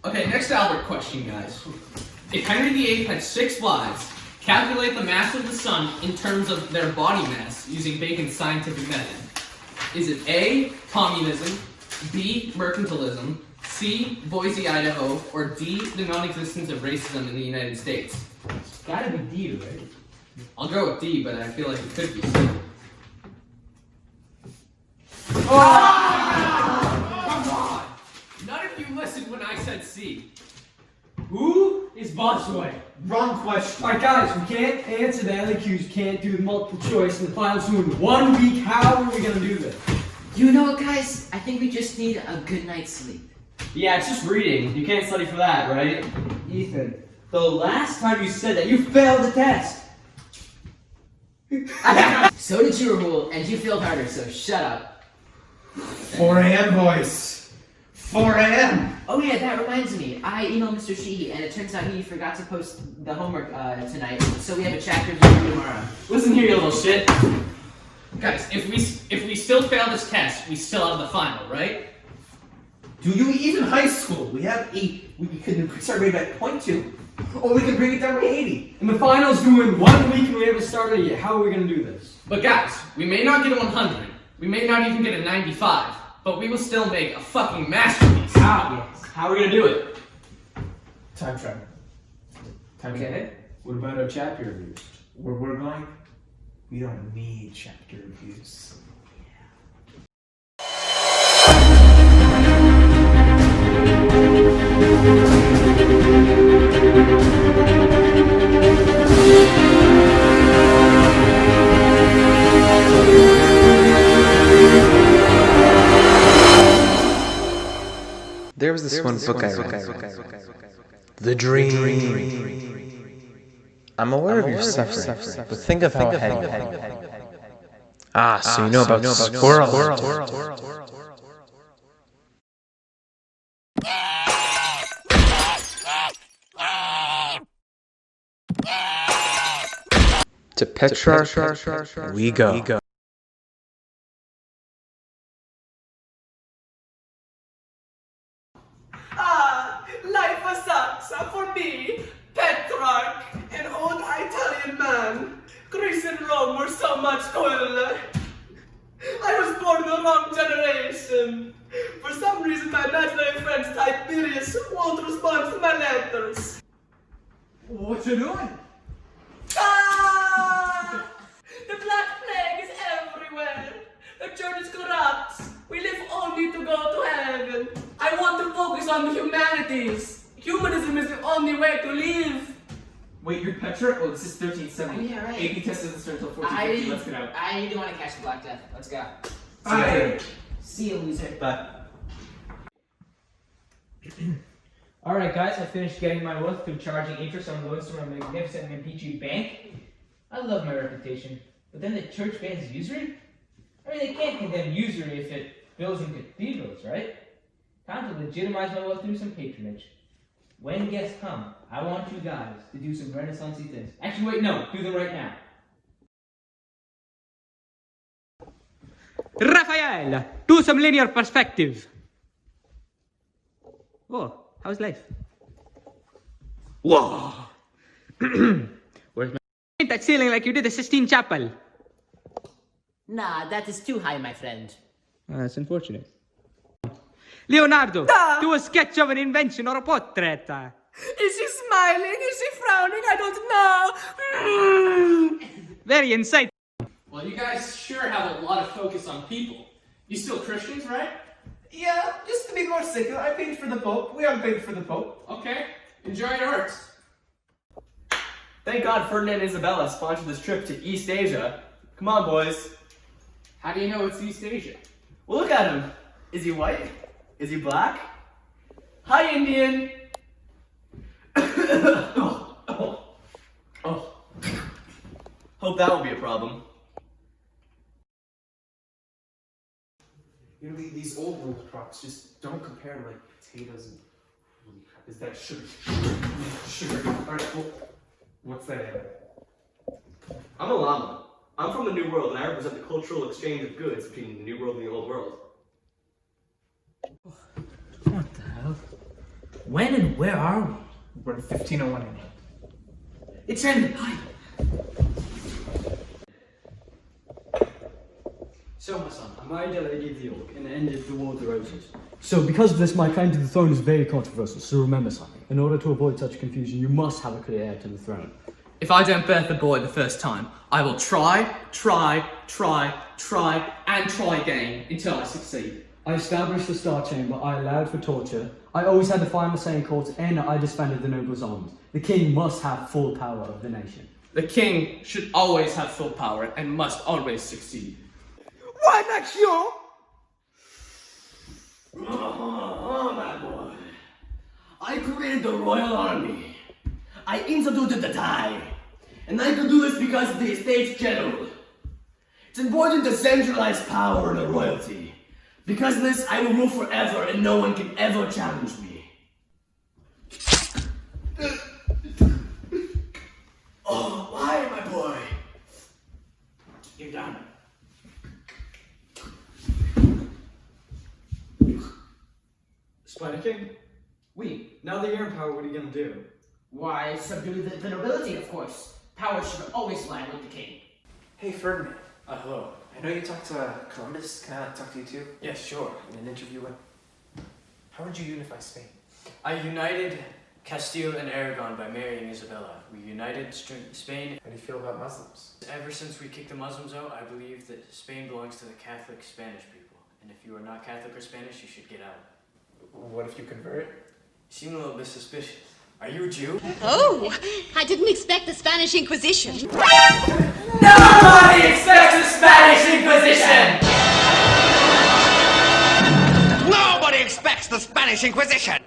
Okay, next Albert question, guys. If Henry VIII had 6 wives, calculate the mass of the sun in terms of their body mass using Bacon's scientific method. Is it A, communism, B, mercantilism, C, Boise, Idaho, or D, the non-existence of racism in the United States? It's gotta be D, right? I'll go with D, but I feel like it could be C. Come on! None of you listened when I said C. Who is Bosway? Wrong question. Alright guys, we can't answer the LAQs, can't do the multiple choice, and the finals in 1 week. How are we gonna do this? You know what, guys? I think we just need a good night's sleep. Yeah, it's just reading. You can't study for that, right? Ethan. The last time you said that, you failed the test. So did you, Rahul, and you failed harder, so shut up. 4 a.m. boys. 4 a.m. Oh yeah, that reminds me. I emailed Mr. Sheehy, and it turns out he forgot to post the homework tonight, so we have a chapter due tomorrow. Listen here, you little shit. Guys, if we still fail this test, we still have the final, right? Do you even high school? We have 8. We can start grade at 0.2. Or we can bring it down to 80. And the finals due in 1 week and we haven't started yet. How are we gonna do this? But guys, we may not get a 100, we may not even get a 95, but we will still make a fucking masterpiece. How? How are we gonna do it? Time travel. Time travel. Okay. What about our chapter reviews? Where we're going, we don't need chapter reviews. There was this one book I read. The Dream. I'm aware of your suffering, but think of how it had you. So you know about squirrels. To Petrarch, we go. Life sucks for me, Petrarch, an old Italian man. Greece and Rome were so much cooler. I was born in the wrong generation. For some reason, my imaginary friend Tiberius won't respond to my letters. What you doing? Ah! The Black Plague is everywhere. The church is corrupt. We live only to go to heaven. I want to focus on the humanities. Humanism is the only way to live. Wait, you're Petra? Oh, this is 1370. Oh, yeah, right. AP test doesn't start until 1450. Let's get out. I do want to catch the Black Death. Let's go. See you, loser. Bye. Alright guys, I finished getting my wealth through charging interest on loans to my magnificent and peachy bank. I love my reputation, but then the church bans usury? I mean, they can't condemn usury if it builds in cathedrals, right? Time to legitimize my wealth through some patronage. When guests come, I want you guys to do some Renaissance-y things. Actually, wait, no, do them right now. Raphael, do some linear perspective. Oh, how's life? Whoa! Where's my... Paint that ceiling like you did the Sistine Chapel. Nah, that is too high, my friend. That's unfortunate. Leonardo, do a sketch of an invention or a portrait. Is she smiling? Is she frowning? I don't know. Very insightful. Well, you guys sure have a lot of focus on people. You still Christians, right? Yeah, just to be more secular, I paid for the Pope. We all paid for the Pope. Okay, enjoy your arts. Thank God Ferdinand and Isabella sponsored this trip to East Asia. Come on, boys. How do you know it's East Asia? Well, look at him. Is he white? Is he black? Hi, Indian. oh. Hope that won't be a problem. You know, these old world crops just don't compare to like potatoes and holy crap, is that sugar? Sugar. Alright, well, what's that? I'm a llama. I'm from the New World, and I represent the cultural exchange of goods between the New World and the Old World. What the hell? When and where are we? We're in 1501 England. It's ended. So, my son, I married a lady of York and ended the War of the Roses. So, because of this, my claim to the throne is very controversial. So remember something. In order to avoid such confusion, you must have a clear heir to the throne. If I don't birth the boy the first time, I will try, and try again until I succeed. I established the Star Chamber, I allowed for torture, I always had the final say in court, and I disbanded the nobles' arms. The king must have full power of the nation. The king should always have full power and must always succeed. Why not you? Oh, my boy. I created the royal army. I instituted the tie. And I could do this because of the Estates General. It's important to centralize power in a royalty. Because of this, I will rule forever and no one can ever challenge me. Oh, why, my boy? You're done. Spider King? We. Now that you're in power, what are you gonna do? Why, subdue the nobility, of course. Power should always lie with the king. Hey, Ferdinand. Hello. I know you talked to Columbus. Can I talk to you too? Yeah, sure. In an interview with... How would you unify Spain? I united Castile and Aragon by marrying Isabella. We united Spain. How do you feel about Muslims? Ever since we kicked the Muslims out, I believe that Spain belongs to the Catholic Spanish people. And if you are not Catholic or Spanish, you should get out. What if you convert? You seem a little bit suspicious. Are you a Jew? Oh, I didn't expect the Spanish Inquisition. Nobody expects the Spanish Inquisition! Nobody expects the Spanish Inquisition!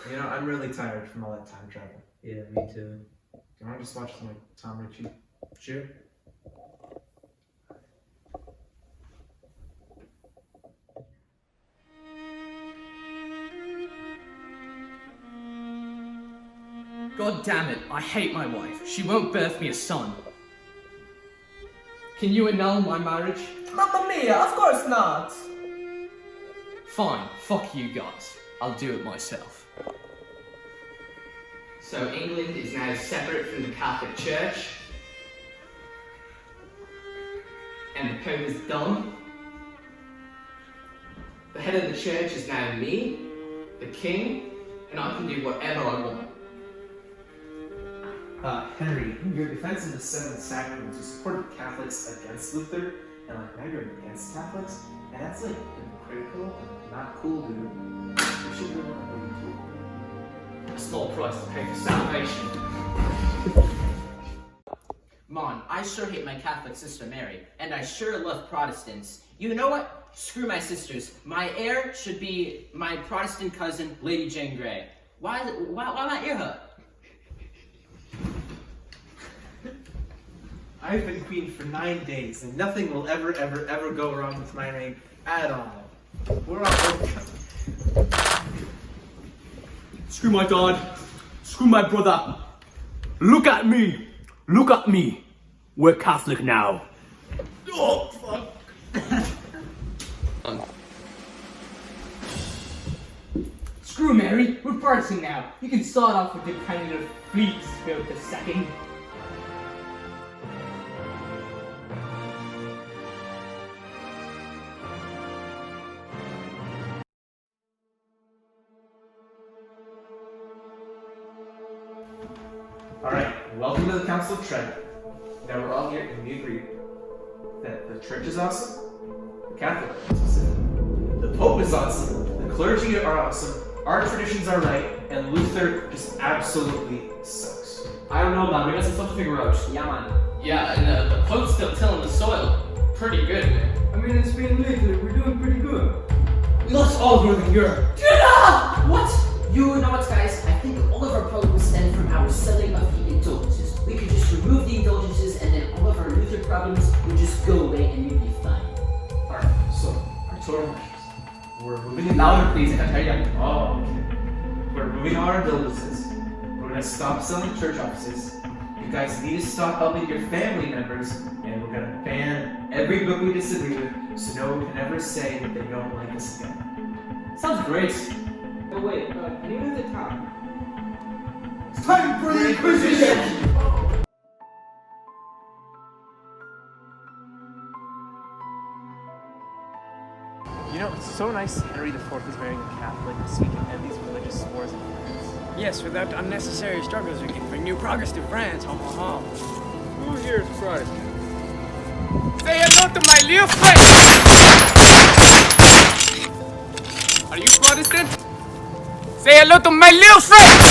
You know, I'm really tired from all that time travel. Yeah, me too. Do you want to just watch some like Tom Ritchie shit? God damn it, I hate my wife. She won't birth me a son. Can you annul my marriage? Mamma mia, of course not! Fine, fuck you guys. I'll do it myself. So England is now separate from the Catholic Church. And the Pope is done. The head of the church is now me, the king, and I can do whatever I want. Henry, in your defense of the Seven Sacraments, you supported Catholics against Luther, and like now you're against Catholics, and that's like hypocritical and not cool, dude. You should really want to be cool. A small price to pay for salvation. Mon, I sure hate my Catholic sister Mary, and I sure love Protestants. You know what? Screw my sisters. My heir should be my Protestant cousin, Lady Jane Grey. Why my ear hurt? I've been queen for 9 days, and nothing will ever go wrong with my reign at all. We're all... Screw my God. Screw my brother. Look at me. Look at me. We're Catholic now. Oh, fuck. Screw Mary, we're Protestant now. You can start off with the kind of fleets Philip II. Alright, welcome to the Council of Trent. Now we're all here and we agree that the church is awesome, the Catholic is awesome, the Pope is awesome, the clergy are awesome, our traditions are right, and Luther just absolutely sucks. I don't know, man. We got some stuff to figure out. Yeah, man. Yeah, and the Pope's still tilling the soil. Pretty good, man. I mean, it's been lately, we're doing pretty good. We lost all Northern Europe. What? You know what, guys? I think all of our problems stem from our selling of the indulgences. We could just remove the indulgences and then all of our Luther problems would just go away and we'd be fine. Alright, so, our total measures. We're moving in Louder, please. I can tell you. Oh, okay. We're moving our indulgences. We're gonna stop selling church offices. You guys need to stop helping your family members, and we're gonna ban every book we disagree with, so no one can ever say that they don't like us again. Sounds great. Oh wait, can you move the top? It's time for the Inquisition! You know, it's so nice Henry IV is marrying a Catholic so we can end these religious wars in France. Yes, without unnecessary struggles, we can bring new progress to France. Ha ha ha. Who here is Protestant? Say hello to my little friend! Are you Protestant? Say hello to my little friend!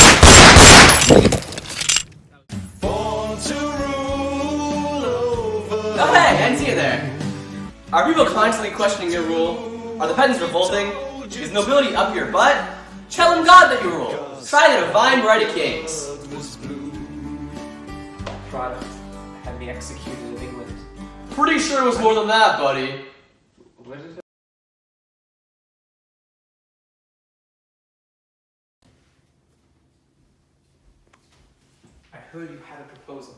Oh hey, I didn't see you there. Are people constantly questioning your rule? Are the peasants revolting? Is nobility up your butt? Tell them God that you rule. Try the divine right of kings. Product had me executed in England. Pretty sure it was more than that, buddy. What is it? I heard you had a proposal.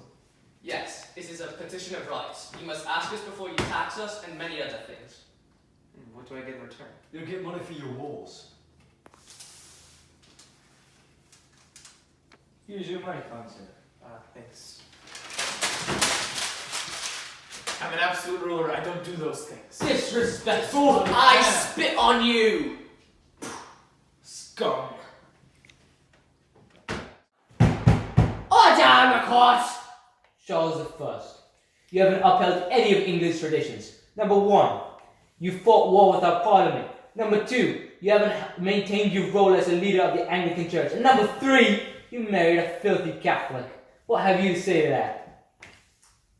Yes, this is a petition of rights. You must ask us before you tax us and many other things. What do I get in return? You'll get money for your wars. Here's your money, Consul. Thanks. I'm an absolute ruler. I don't do those things. Disrespectful! I spit on you! Scum. Order on the court! Charles I. You haven't upheld any of England's traditions. Number 1, you fought war without parliament. Number 2, you haven't maintained your role as a leader of the Anglican Church. And number 3, you married a filthy Catholic. What have you to say to that?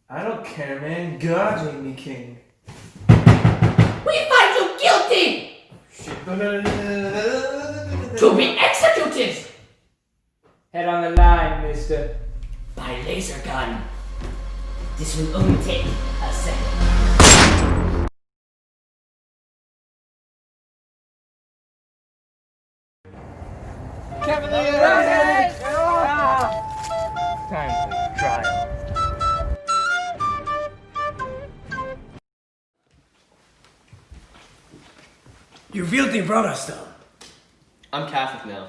I don't care, man. God made me king. We find you guilty to be executed Head on the line, mister. by laser gun. This will only take a second. Time for trial. You filthy Protestant. I'm Catholic now.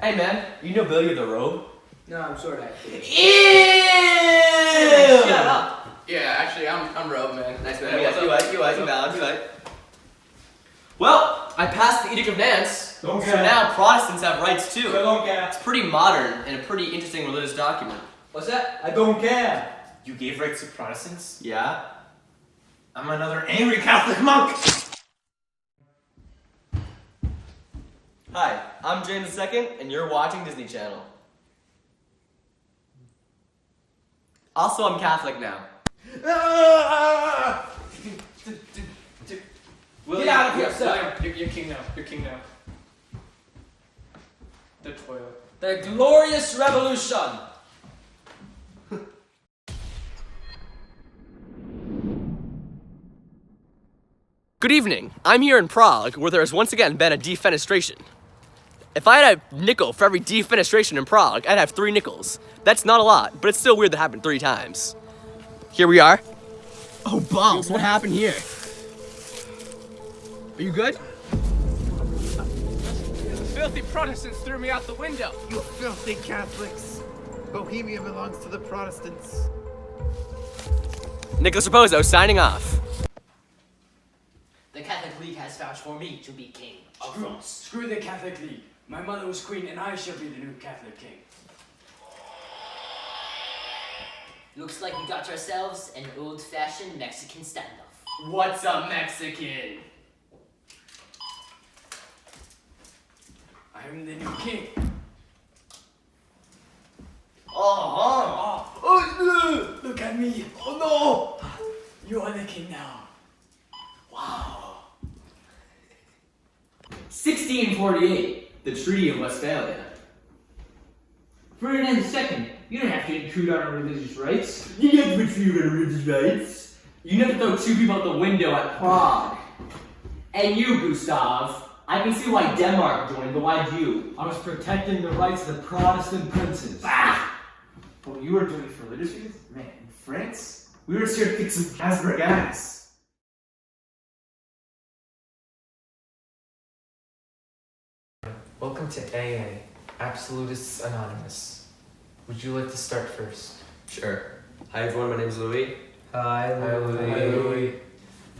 Hey man, you nobility of the robe? No, I'm sort of. Ew! Shut up! Yeah, actually, I'm Rob, man. Nice man. You valid. Well, I passed the Edict of Nantes, so now Protestants have rights too. I don't care. It's pretty modern and a pretty interesting religious document. What's that? I don't care. You gave rights to Protestants? Yeah? I'm another angry Catholic monk! Hi, I'm James II, and you're watching Disney Channel. Also, I'm Catholic now. Get out of here, sir! You're king now. You're king now. The toilet. The Glorious Revolution! Good evening. I'm here in Prague, where there has once again been a defenestration. If I had a nickel for every defenestration in Prague, I'd have 3 nickels. That's not a lot, but it's still weird that happened 3 times. Here we are. Oh, balls, what happened here? Are you good? The filthy Protestants threw me out the window. You filthy Catholics! Bohemia belongs to the Protestants. Nicholas Raposo signing off. The Catholic League has vouched for me to be king of France. Screw the Catholic League. My mother was queen and I shall be the new Catholic king. Looks like we got ourselves an old-fashioned Mexican standoff. What's a Mexican? I'm the new king. Oh, Look at me. Oh no! You are the king now. Wow. 1648, the Treaty of Westphalia. Ferdinand II, you don't have to intrude on our religious rights. You get to intrude on religious rights. You never throw two people out the window at Prague. And you, Gustav, I can see why Denmark joined, but why'd you? I was protecting the rights of the Protestant princes. Ah! What you were doing for religious reasons? Man, in France, we were just here to kick some Habsburg ass. Welcome to AA, Absolutists Anonymous. Would you like to start first? Sure. Hi everyone, my name is Louis. Hi, Louis. Hi, Louis.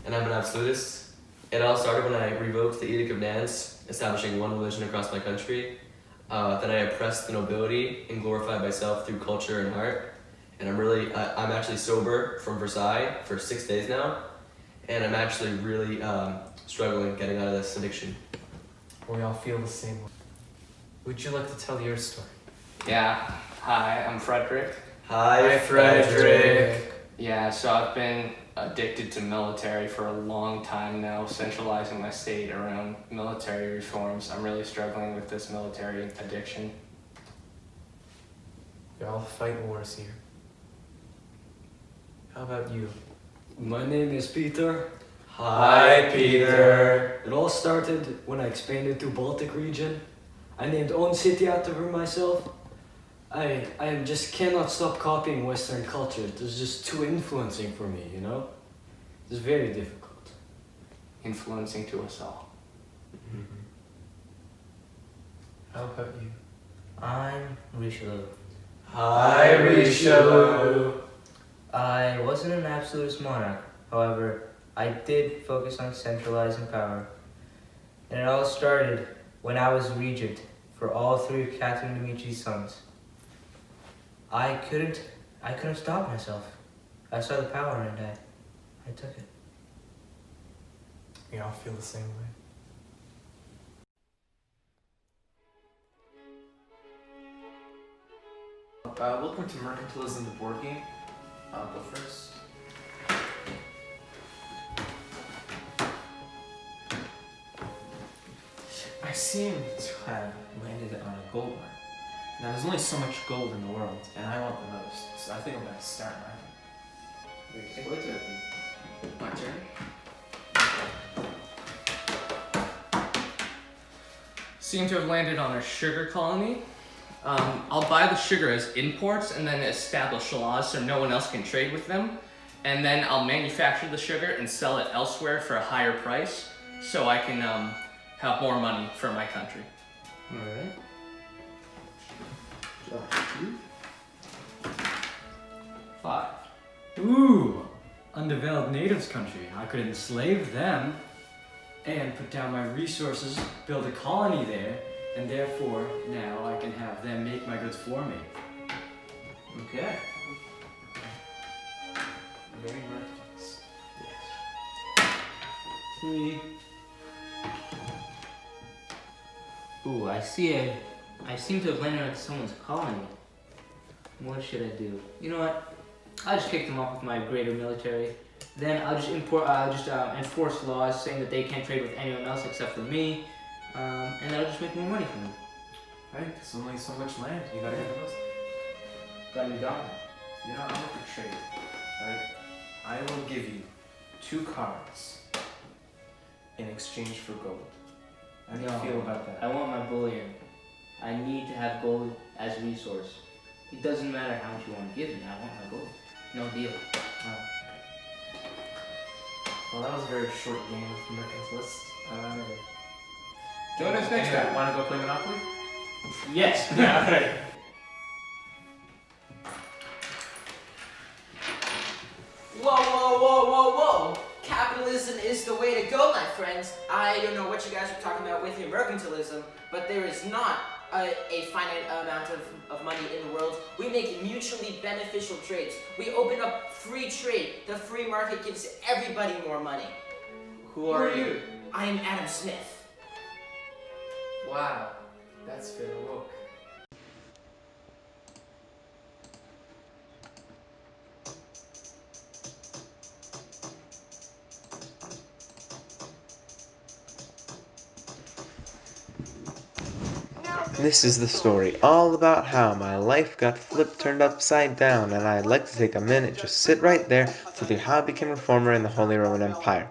And I'm an absolutist. It all started when I revoked the Edict of Nantes, establishing one religion across my country. Then I oppressed the nobility and glorified myself through culture and art. And I'm actually sober from Versailles for 6 days now. And I'm actually really struggling getting out of this addiction. We all feel the same way. Would you like to tell your story? Yeah. Hi, I'm Frederick. Hi, Frederick. Yeah, so I've been addicted to military for a long time now, centralizing my state around military reforms. I'm really struggling with this military addiction. We all fight wars here. How about you? My name is Peter. Hi, Peter. It all started when I expanded to Baltic region. I named own city after myself. I just cannot stop copying Western culture. It's just too influencing for me, you know? It's very difficult. Influencing to us all. How about you? I'm Richelieu. Hi, Richelieu. I wasn't an absolutist monarch, however, I did focus on centralizing power. And it all started when I was regent for all three of Catherine de' Medici's sons. I couldn't stop myself. I saw the power and I took it. We all feel the same way. Welcome to Mercantilism, the board game. I'll go first. I seem to have landed on a gold mine. Now, there's only so much gold in the world, and I want the most, so I think I'm gonna start mining. My turn. Seem to have landed on a sugar colony. I'll buy the sugar as imports and then establish laws so no one else can trade with them. And then I'll manufacture the sugar and sell it elsewhere for a higher price so I can have more money for my country. Alright. Five. Ooh, undeveloped natives country. I could enslave them and put down my resources, build a colony there, and therefore now I can have them make my goods for me. Okay. Very mercantile. Yes. 3. Ooh, I seem to have landed on someone's colony. What should I do? You know what? I'll just kick them off with my greater military. Then I'll just enforce laws saying that they can't trade with anyone else except for me. And that'll just make more money for them. Right, there's only so much land. You gotta get the most. Got me down. You know, I'm looking for trade. Right? I will give you 2 cards in exchange for gold. How do you feel about that? I want my bullion. I need to have gold as a resource. It doesn't matter how much you want to give me, I want my gold. No deal. Well, that was a very short game of Mercantilist. Join us next time. Want to go play Monopoly? Yes. Yeah, right. Whoa, whoa, whoa, whoa, whoa! Capitalism is the way to go, my friends. I don't know what you guys are talking about with your mercantilism, but there is not a finite amount of money in the world. We make mutually beneficial trades. We open up free trade. The free market gives everybody more money. Who are you? I am Adam Smith. Wow. That's fair woke. This is the story, all about how my life got turned upside down, and I'd like to take a minute, just sit right there, to tell you how I became a reformer in the Holy Roman Empire.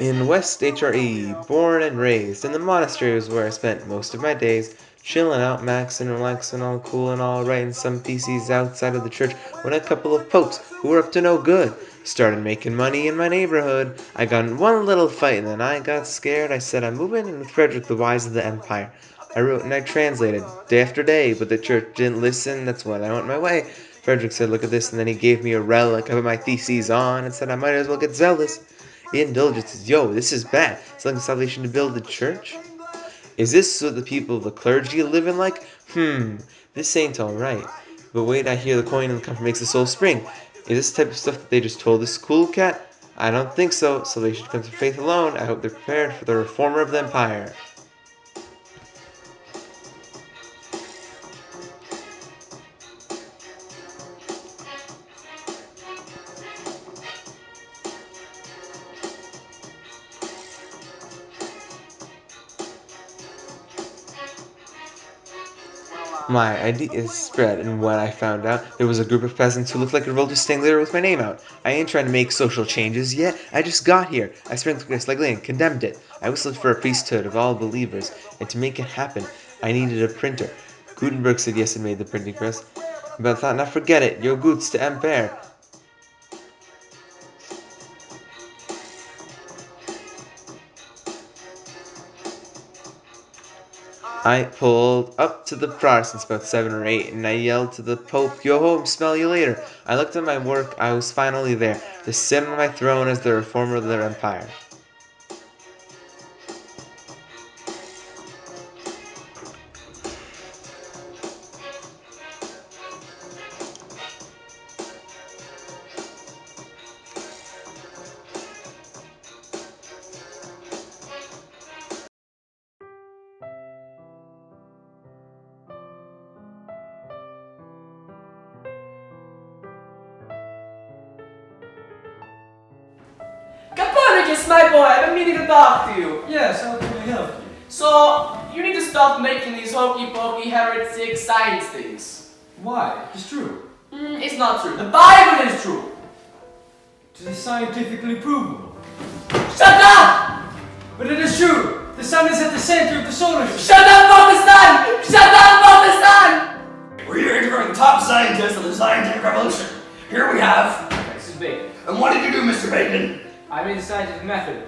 In West HRE, born and raised, and the monastery was where I spent most of my days, chilling out, maxing, relaxing, all cool and all writing some theses outside of the church, when a couple of popes, who were up to no good, started making money in my neighborhood. I got in one little fight, and then I got scared. I said, I'm moving in with Frederick the Wise of the Empire. I wrote and I translated, day after day, but the church didn't listen. That's when I went my way. Frederick said, look at this, and then he gave me a relic. I put my theses on and said I might as well get zealous. Indulgences, yo, this is bad. Selling salvation to build a church? Is this so the people of the clergy live in like? This ain't alright. But wait, I hear the coin and the comfort makes the soul spring. Is this the type of stuff that they just told this cool cat? I don't think so. Salvation comes from faith alone. I hope they're prepared for the reformer of the empire. My idea spread, and when I found out, there was a group of peasants who looked like a revolted staying there with my name out. I ain't trying to make social changes yet. I just got here. I sprinkled this like and condemned it. I whistled for a priesthood of all believers, and to make it happen, I needed a printer. Gutenberg said yes and made the printing press. But I thought, not forget it. Yo Goots to Empire. I pulled up to the Protestants, about 7 or 8, and I yelled to the Pope, yo home, smell you later. I looked at my work, I was finally there, to sit on my throne as the reformer of their empire. Copernicus, my boy, I've been meaning to talk to you. Yes, how can I help you? So, you need to stop making these hokey-pokey heretic science things. Why? It's true. It's not true. The Bible is true. It is scientifically provable. Shut up! But it is true. The sun is at the center of the solar system. Shut up about the sun! Shut up about the sun! We're here interviewing the top scientists of the scientific revolution. Here we have... This is Bacon. And what did you do, Mr. Bacon? I made the scientific method.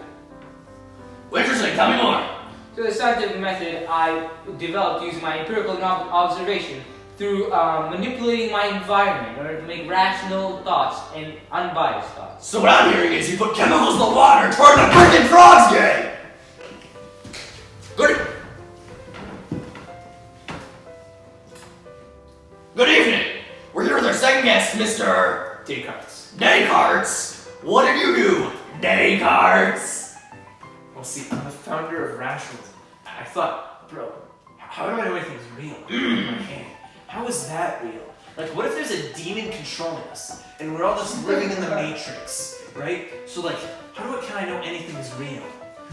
Interesting, tell me more. So the scientific method I developed using my empirical observation through manipulating my environment in order to make rational thoughts and unbiased thoughts. So what I'm hearing is you put chemicals in the water to turn the freaking frogs gay! Good evening! We're here with our second guest, Mr. Descartes. Descartes! What did you do, Descartes? Well, see, I'm the founder of rationalism. I thought, bro, how do I know anything's real? In my hand. How is that real? Like, what if there's a demon controlling us, and we're all just living in the Matrix, right? So, like, can I know anything is real?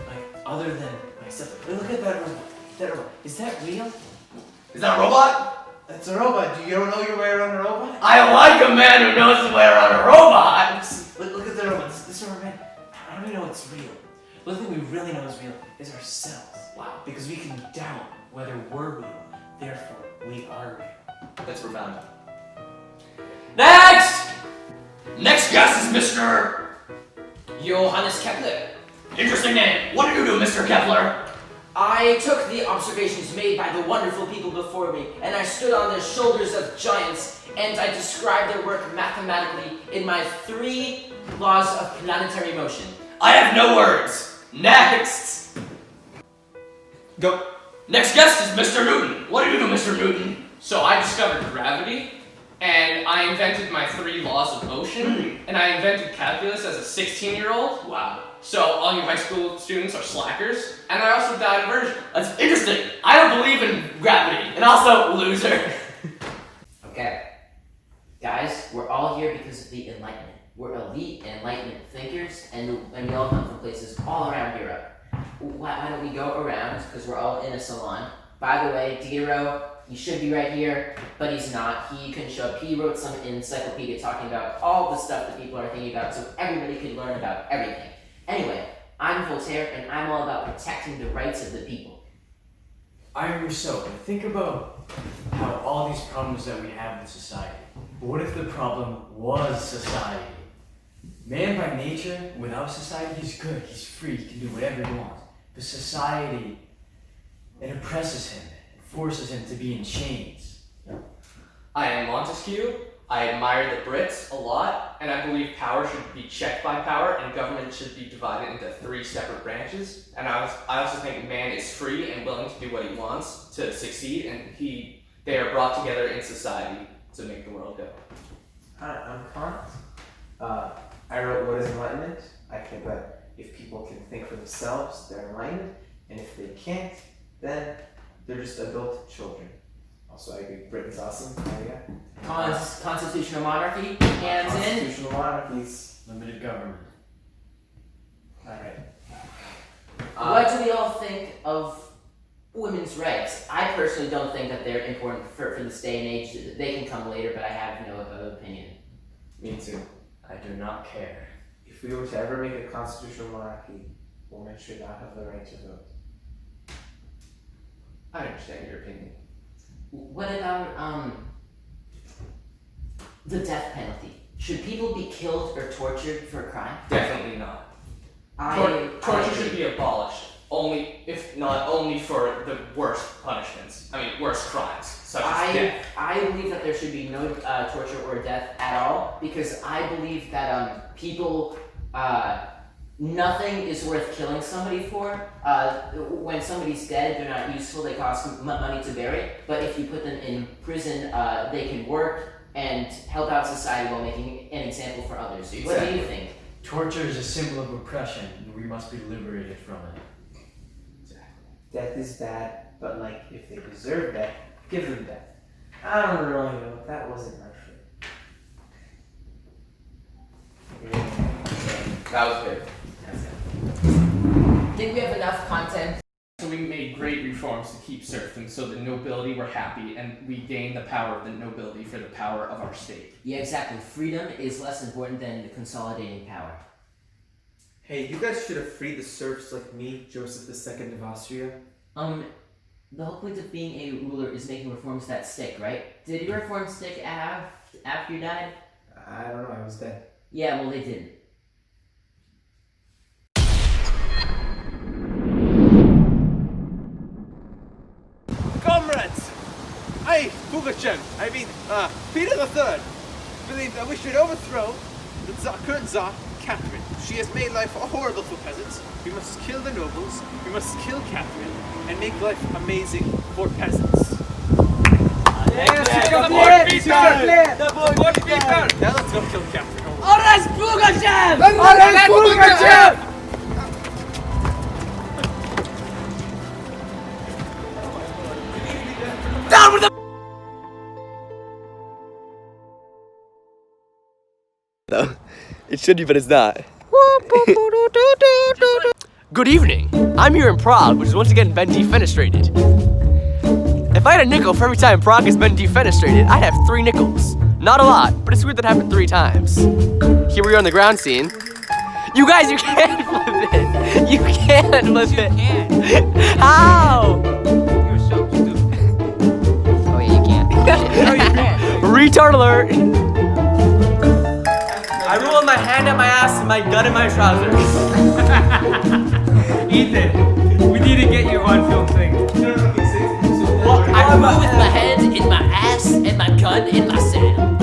Like, other than myself. Look at that robot. That robot. Is that real? Is that a robot? That's a robot. Do you don't know your way around a robot? I like a man who knows his way around a robot! Look at the robot. This robot, man. How do we know it's real? The only thing we really know is real is ourselves. Wow. Because we can doubt whether we're real. Therefore, we are real. That's profound. Next! Next guest is Mr. Johannes Kepler. Interesting name. What did you do, Mr. Kepler? I took the observations made by the wonderful people before me, and I stood on the shoulders of giants, and I described their work mathematically in my 3 laws of planetary motion. I have no words. Next! Go. Next guest is Mr. Newton. What do you do, Mr. Newton? So I discovered gravity, and I invented my 3 laws of motion, and I invented calculus as a 16-year-old. Wow. So all you high school students are slackers, and I also died a virgin. That's interesting. I don't believe in gravity. And also, loser. Okay. Guys, we're all here because of the Enlightenment. We're elite Enlightenment thinkers, and we all come from places all around Europe. Why don't we go around, because we're all in a salon. By the way, Diderot, he should be right here, but he's not. He couldn't show up. He wrote some encyclopedia talking about all the stuff that people are thinking about, so everybody could learn about everything. Anyway, I'm Voltaire, and I'm all about protecting the rights of the people. I'm Rousseau, but think about how all these problems that we have in society. But what if the problem was society? Man by nature, without society, he's good, he's free, he can do whatever he wants. But society, it oppresses him, it forces him to be in chains. I am Montesquieu. I admire the Brits a lot, and I believe power should be checked by power, and government should be divided into 3 separate branches. And I also think man is free and willing to do what he wants to succeed, and they are brought together in society to make the world go. Hi, I'm Kant. I wrote What is Enlightenment? I think that if people can think for themselves, they're enlightened, and if they can't, then they're just adult children. Also, I agree. Britain's awesome. Yeah. Constitutional monarchy, hands in. Constitutional monarchies. Limited government. Alright. What do we all think of women's rights? I personally don't think that they're important for this day and age. They can come later, but I have no opinion. Me too. I do not care. If we were to ever make a constitutional monarchy, women should not have the right to vote. I understand your opinion. What about the death penalty? Should people be killed or tortured for a crime? Definitely not. Torture should be abolished, only for the worst punishments. I mean, worst crimes, such as death. I believe that there should be no torture or death at all, because I believe that people, nothing is worth killing somebody for. When somebody's dead, they're not useful, they cost money to bury, but if you put them in prison, they can work and help out society while making an example for others. Exactly. What do you think? Torture is a symbol of oppression, and we must be liberated from it. Death is bad, but like, if they deserve death, give them death. I don't really know. That wasn't my favorite. That was good. I think we have enough content. So we made great reforms to keep serfdom, so the nobility were happy, and we gained the power of the nobility for the power of our state. Yeah, exactly. Freedom is less important than consolidating power. Hey, you guys should have freed the serfs like me, Joseph II of Austria. The whole point of being a ruler is making reforms that stick, right? Did your reforms stick after you died? I don't know, I was dead. Yeah, well, they didn't. Comrades! I, Pugachev, Peter III, believe that we should overthrow the current Tsar, Catherine. She has made life horrible for peasants. We must kill the nobles, we must kill Catherine, and make life amazing for peasants. Yes, Support Peter! Now let's go kill Catherine. Oraz Pugachev! Oraz Pugachev! Down with the... No, it should be, but it's not. Good evening. I'm here in Prague, which has once again been defenestrated. If I had a nickel for every time Prague has been defenestrated, I'd have 3 nickels. Not a lot, but it's weird that happened 3 times. Here we are on the ground scene. You guys, you can't flip it. You can't flip it. How? You're so stupid. Oh yeah, you can't. No, you can't. Retard alert. I rule my hand at my ass and my gun in my trousers. Ethan, we need to get you on film thing. I rule with my head in my ass and my gun in my saddle.